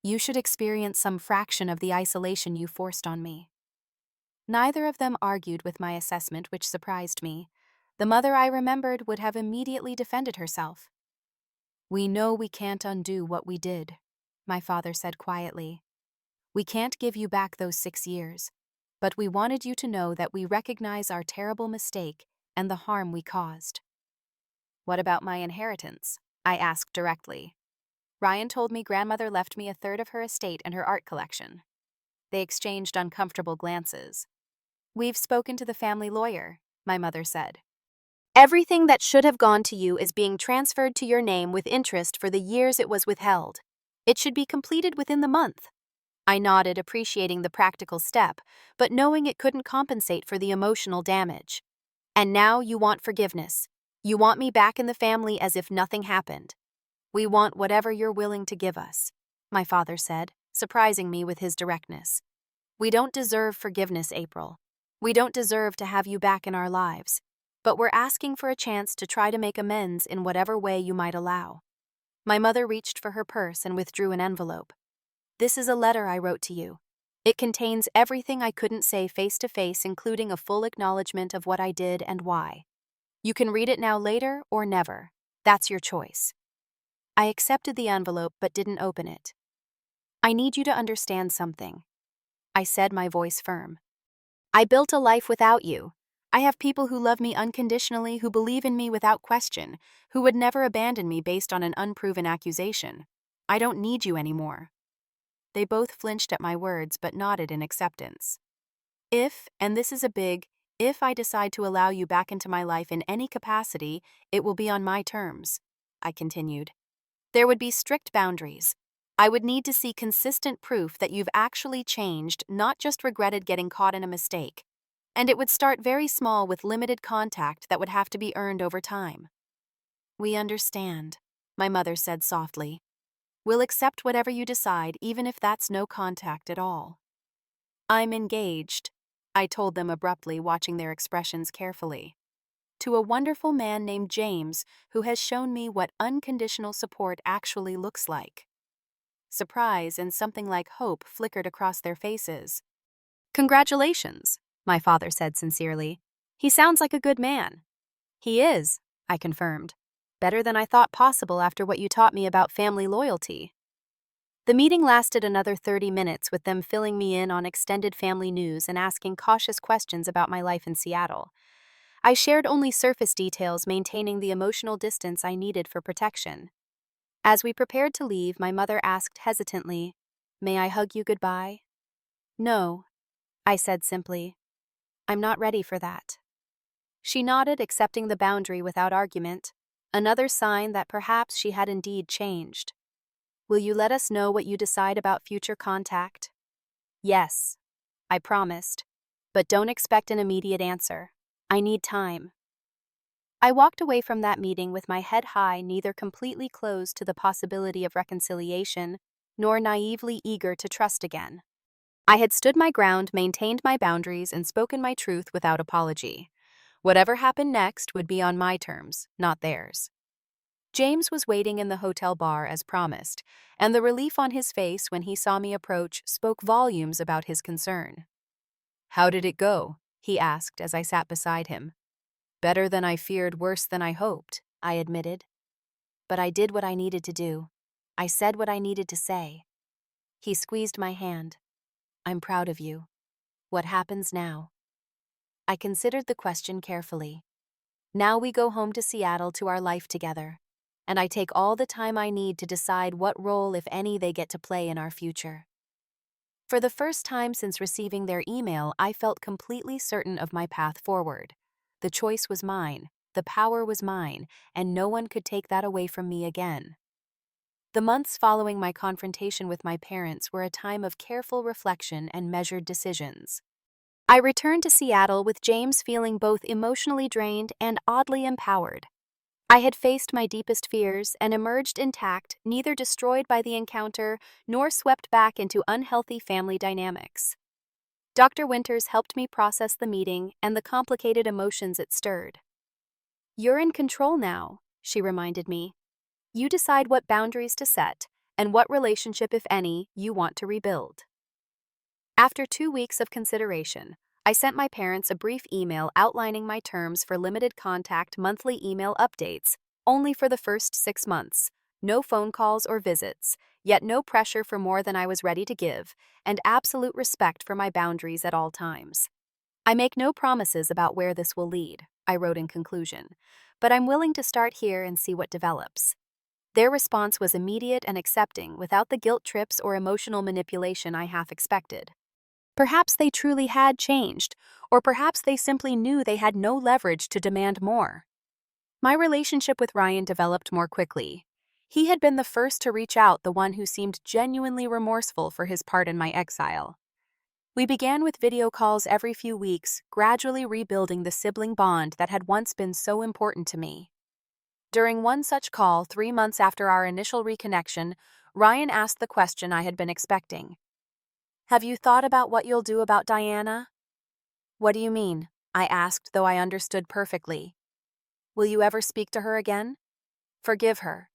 You should experience some fraction of the isolation you forced on me. Neither of them argued with my assessment, which surprised me. The mother I remembered would have immediately defended herself. We know we can't undo what we did, my father said quietly. We can't give you back those 6 years, but we wanted you to know that we recognize our terrible mistake and the harm we caused. What about my inheritance? I asked directly. Ryan told me grandmother left me 1/3 of her estate and her art collection. They exchanged uncomfortable glances. We've spoken to the family lawyer, my mother said. Everything that should have gone to you is being transferred to your name with interest for the years it was withheld. It should be completed within the month. I nodded, appreciating the practical step, but knowing it couldn't compensate for the emotional damage. And now you want forgiveness. You want me back in the family as if nothing happened. We want whatever you're willing to give us, my father said, surprising me with his directness. We don't deserve forgiveness, April. We don't deserve to have you back in our lives. But we're asking for a chance to try to make amends in whatever way you might allow. My mother reached for her purse and withdrew an envelope. This is a letter I wrote to you. It contains everything I couldn't say face to face, including a full acknowledgement of what I did and why. You can read it now, later, or never. That's your choice. I accepted the envelope but didn't open it. I need you to understand something, I said, my voice firm. I built a life without you. I have people who love me unconditionally, who believe in me without question, who would never abandon me based on an unproven accusation. I don't need you anymore. They both flinched at my words but nodded in acceptance. If, and this is a big, if I decide to allow you back into my life in any capacity, it will be on my terms, I continued. There would be strict boundaries. I would need to see consistent proof that you've actually changed, not just regretted getting caught in a mistake. And it would start very small with limited contact that would have to be earned over time. We understand, my mother said softly. We'll accept whatever you decide, even if that's no contact at all. I'm engaged, I told them abruptly, watching their expressions carefully. To a wonderful man named James, who has shown me what unconditional support actually looks like. Surprise and something like hope flickered across their faces. Congratulations, my father said sincerely. He sounds like a good man. He is, I confirmed. better than I thought possible after what you taught me about family loyalty. The meeting lasted another 30 minutes with them filling me in on extended family news and asking cautious questions about my life in Seattle. I shared only surface details, maintaining the emotional distance I needed for protection. As we prepared to leave, my mother asked hesitantly, "May I hug you goodbye?" "No," I said simply. "I'm not ready for that." She nodded, accepting the boundary without argument, another sign that perhaps she had indeed changed. "Will you let us know what you decide about future contact?" "Yes," I promised, "but don't expect an immediate answer. I need time." I walked away from that meeting with my head high, neither completely closed to the possibility of reconciliation, nor naively eager to trust again. I had stood my ground, maintained my boundaries, and spoken my truth without apology. Whatever happened next would be on my terms, not theirs. James was waiting in the hotel bar as promised, and the relief on his face when he saw me approach spoke volumes about his concern. "How did it go?" he asked as I sat beside him. "Better than I feared, worse than I hoped," I admitted. "But I did what I needed to do. I said what I needed to say." He squeezed my hand. "I'm proud of you. What happens now?" I considered the question carefully. Now we go home to Seattle to our life together, and I take all the time I need to decide what role, if any, they get to play in our future. For the first time since receiving their email, I felt completely certain of my path forward. The choice was mine, the power was mine, and no one could take that away from me again. The months following my confrontation with my parents were a time of careful reflection and measured decisions. I returned to Seattle with James feeling both emotionally drained and oddly empowered. I had faced my deepest fears and emerged intact, neither destroyed by the encounter nor swept back into unhealthy family dynamics. Dr. Winters helped me process the meeting and the complicated emotions it stirred. "You're in control now," she reminded me. "You decide what boundaries to set and what relationship, if any, you want to rebuild." After 2 weeks of consideration, I sent my parents a brief email outlining my terms for limited contact monthly email updates, only for the first 6 months, no phone calls or visits, yet no pressure for more than I was ready to give, and absolute respect for my boundaries at all times. "I make no promises about where this will lead," I wrote in conclusion, "but I'm willing to start here and see what develops." Their response was immediate and accepting, without the guilt trips or emotional manipulation I half expected. Perhaps they truly had changed, or perhaps they simply knew they had no leverage to demand more. My relationship with Ryan developed more quickly. He had been the first to reach out, the one who seemed genuinely remorseful for his part in my exile. We began with video calls every few weeks, gradually rebuilding the sibling bond that had once been so important to me. During one such call, 3 months after our initial reconnection, Ryan asked the question I had been expecting. "Have you thought about what you'll do about Diana?" "What do you mean?" I asked, though I understood perfectly. "Will you ever speak to her again?" "Forgive her.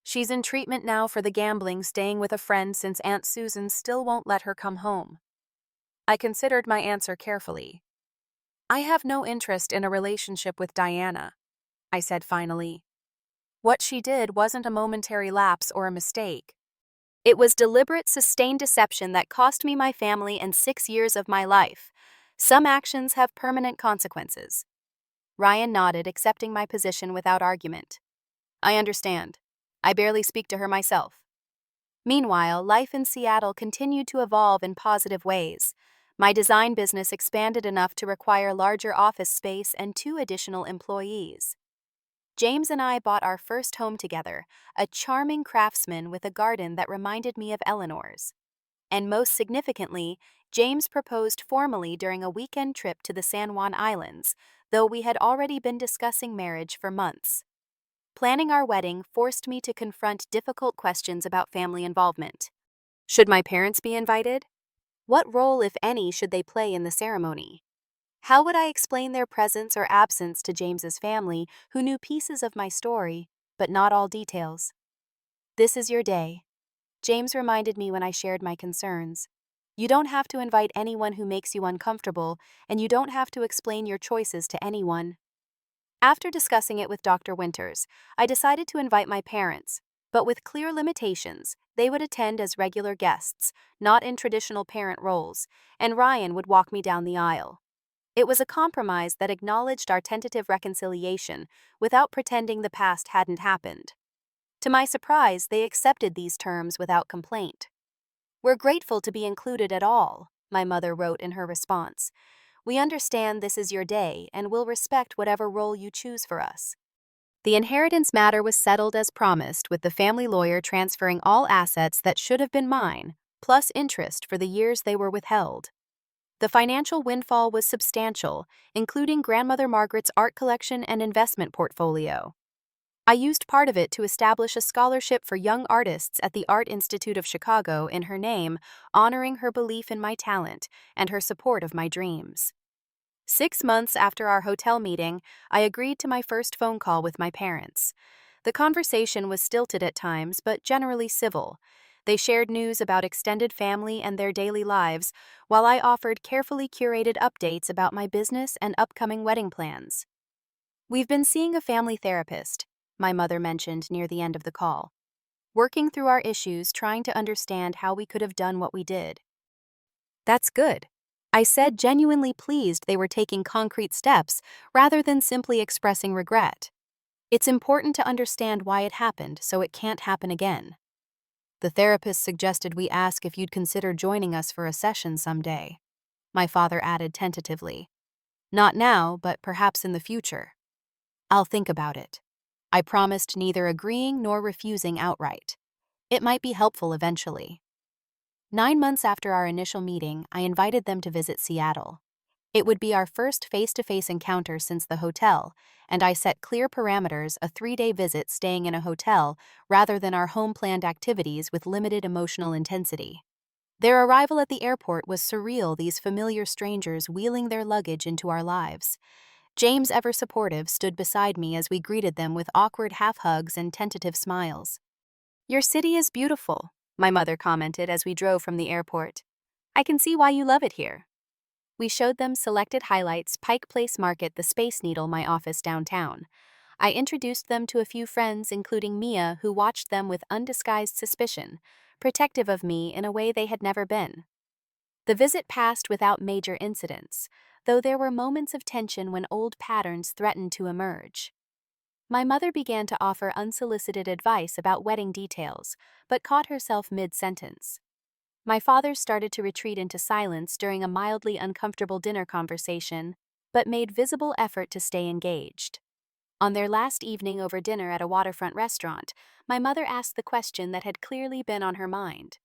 She's in treatment now for the gambling, staying with a friend since Aunt Susan still won't let her come home." I considered my answer carefully. "I have no interest in a relationship with Diana," I said finally. "What she did wasn't a momentary lapse or a mistake. It was deliberate, sustained deception that cost me my family and 6 years of my life. Some actions have permanent consequences." Ryan nodded, accepting my position without argument. "I understand. I barely speak to her myself." Meanwhile, life in Seattle continued to evolve in positive ways. My design business expanded enough to require larger office space and 2 additional employees. James and I bought our first home together, a charming craftsman with a garden that reminded me of Eleanor's. And most significantly, James proposed formally during a weekend trip to the San Juan Islands, though we had already been discussing marriage for months. Planning our wedding forced me to confront difficult questions about family involvement. Should my parents be invited? What role, if any, should they play in the ceremony? How would I explain their presence or absence to James's family, who knew pieces of my story, but not all details? "This is your day," James reminded me when I shared my concerns. "You don't have to invite anyone who makes you uncomfortable, and you don't have to explain your choices to anyone." After discussing it with Dr. Winters, I decided to invite my parents, but with clear limitations. They would attend as regular guests, not in traditional parent roles, and Ryan would walk me down the aisle. It was a compromise that acknowledged our tentative reconciliation without pretending the past hadn't happened. To my surprise, they accepted these terms without complaint. "We're grateful to be included at all," my mother wrote in her response. "We understand this is your day and will respect whatever role you choose for us." The inheritance matter was settled as promised, with the family lawyer transferring all assets that should have been mine, plus interest for the years they were withheld. The financial windfall was substantial, including grandmother Margaret's art collection and investment portfolio. I used part of it to establish a scholarship for young artists at the Art Institute of Chicago in her name, honoring her belief in my talent and her support of my dreams. 6 months after our hotel meeting, I agreed to my first phone call with my parents. The conversation was stilted at times, but generally civil. They shared news about extended family and their daily lives, while I offered carefully curated updates about my business and upcoming wedding plans. "We've been seeing a family therapist," my mother mentioned near the end of the call, "working through our issues, trying to understand how we could have done what we did." "That's good," I said, genuinely pleased they were taking concrete steps rather than simply expressing regret. "It's important to understand why it happened so it can't happen again." "The therapist suggested we ask if you'd consider joining us for a session someday," my father added tentatively. "Not now, but perhaps in the future." "I'll think about it." I promised, neither agreeing nor refusing outright. It might be helpful eventually. 9 months after our initial meeting, I invited them to visit Seattle. It would be our first face-to-face encounter since the hotel, and I set clear parameters: a 3-day visit staying in a hotel rather than our home-planned activities with limited emotional intensity. Their arrival at the airport was surreal, these familiar strangers wheeling their luggage into our lives. James, ever supportive, stood beside me as we greeted them with awkward half-hugs and tentative smiles. "Your city is beautiful," my mother commented as we drove from the airport. "I can see why you love it here." We showed them selected highlights: Pike Place Market, the Space Needle, my office downtown. I introduced them to a few friends, including Mia, who watched them with undisguised suspicion, protective of me in a way they had never been. The visit passed without major incidents, though there were moments of tension when old patterns threatened to emerge. My mother began to offer unsolicited advice about wedding details, but caught herself mid-sentence. My father started to retreat into silence during a mildly uncomfortable dinner conversation, but made visible effort to stay engaged. On their last evening over dinner at a waterfront restaurant, my mother asked the question that had clearly been on her mind.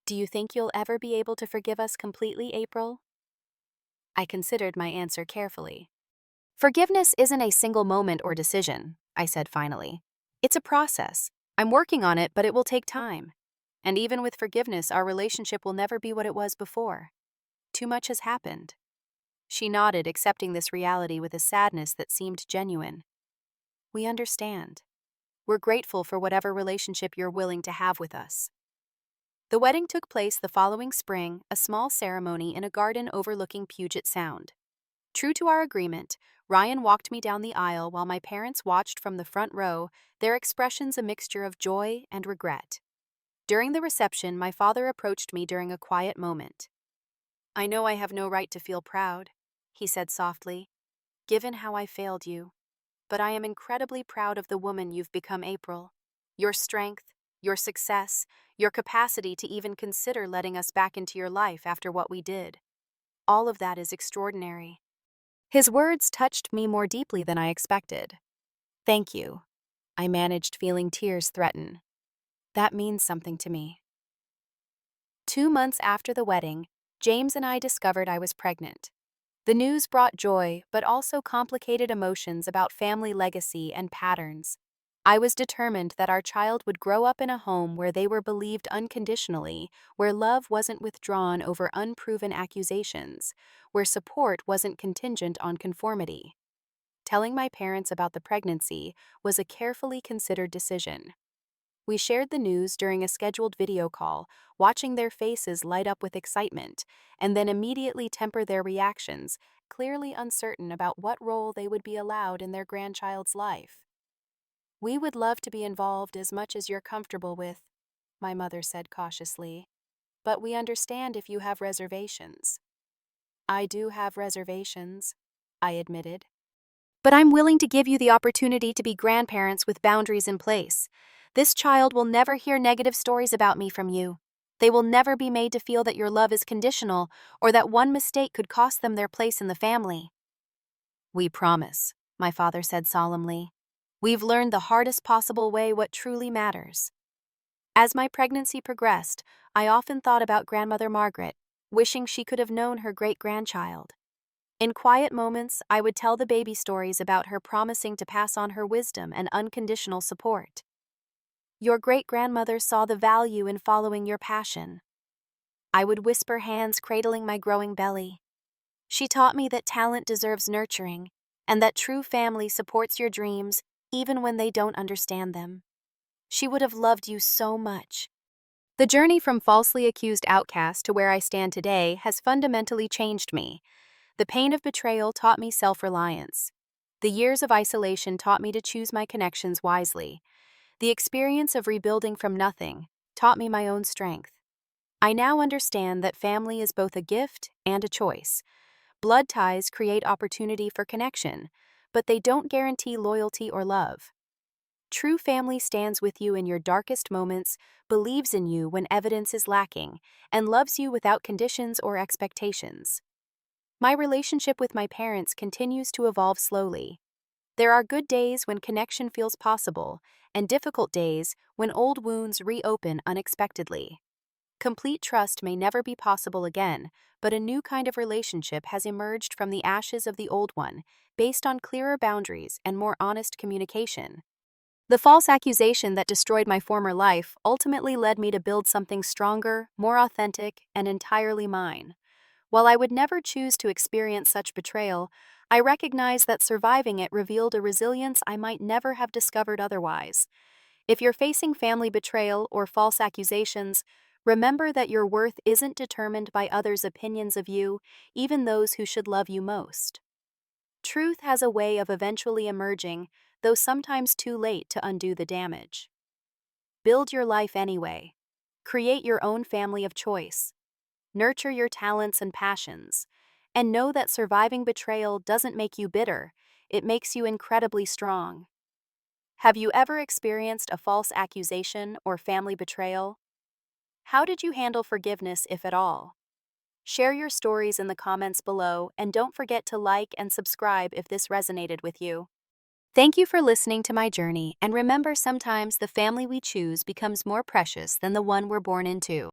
"Do you think you'll ever be able to forgive us completely, April?" I considered my answer carefully. "Forgiveness isn't a single moment or decision," I said finally. "It's a process. I'm working on it, but it will take time. And even with forgiveness, our relationship will never be what it was before. Too much has happened." She nodded, accepting this reality with a sadness that seemed genuine. "We understand. We're grateful for whatever relationship you're willing to have with us." The wedding took place the following spring, a small ceremony in a garden overlooking Puget Sound. True to our agreement, Ryan walked me down the aisle while my parents watched from the front row, their expressions a mixture of joy and regret. During the reception, my father approached me during a quiet moment. "I know I have no right to feel proud," he said softly, "given how I failed you. But I am incredibly proud of the woman you've become, April. Your strength, your success, your capacity to even consider letting us back into your life after what we did. All of that is extraordinary." His words touched me more deeply than I expected. "Thank you." I managed, feeling tears threaten. "That means something to me." 2 months after the wedding, James and I discovered I was pregnant. The news brought joy, but also complicated emotions about family legacy and patterns. I was determined that our child would grow up in a home where they were believed unconditionally, where love wasn't withdrawn over unproven accusations, where support wasn't contingent on conformity. Telling my parents about the pregnancy was a carefully considered decision. We shared the news during a scheduled video call, watching their faces light up with excitement, and then immediately temper their reactions, clearly uncertain about what role they would be allowed in their grandchild's life. "We would love to be involved as much as you're comfortable with," my mother said cautiously, "but we understand if you have reservations." "I do have reservations," I admitted. "But I'm willing to give you the opportunity to be grandparents with boundaries in place. This child will never hear negative stories about me from you. They will never be made to feel that your love is conditional or that one mistake could cost them their place in the family." "We promise," my father said solemnly. "We've learned the hardest possible way what truly matters." As my pregnancy progressed, I often thought about grandmother Margaret, wishing she could have known her great-grandchild. In quiet moments, I would tell the baby stories about her, promising to pass on her wisdom and unconditional support. "Your great-grandmother saw the value in following your passion," I would whisper, hands cradling my growing belly. "She taught me that talent deserves nurturing, and that true family supports your dreams even when they don't understand them. She would have loved you so much." The journey from falsely accused outcast to where I stand today has fundamentally changed me. The pain of betrayal taught me self-reliance. The years of isolation taught me to choose my connections wisely. The experience of rebuilding from nothing taught me my own strength. I now understand that family is both a gift and a choice. Blood ties create opportunity for connection, but they don't guarantee loyalty or love. True family stands with you in your darkest moments, believes in you when evidence is lacking, and loves you without conditions or expectations. My relationship with my parents continues to evolve slowly. There are good days when connection feels possible, and difficult days when old wounds reopen unexpectedly. Complete trust may never be possible again, but a new kind of relationship has emerged from the ashes of the old one, based on clearer boundaries and more honest communication. The false accusation that destroyed my former life ultimately led me to build something stronger, more authentic, and entirely mine. While I would never choose to experience such betrayal, I recognize that surviving it revealed a resilience I might never have discovered otherwise. If you're facing family betrayal or false accusations, remember that your worth isn't determined by others' opinions of you, even those who should love you most. Truth has a way of eventually emerging, though sometimes too late to undo the damage. Build your life anyway. Create your own family of choice. Nurture your talents and passions. And know that surviving betrayal doesn't make you bitter, it makes you incredibly strong. Have you ever experienced a false accusation or family betrayal? How did you handle forgiveness, if at all? Share your stories in the comments below, and don't forget to like and subscribe if this resonated with you. Thank you for listening to my journey, and remember, sometimes the family we choose becomes more precious than the one we're born into.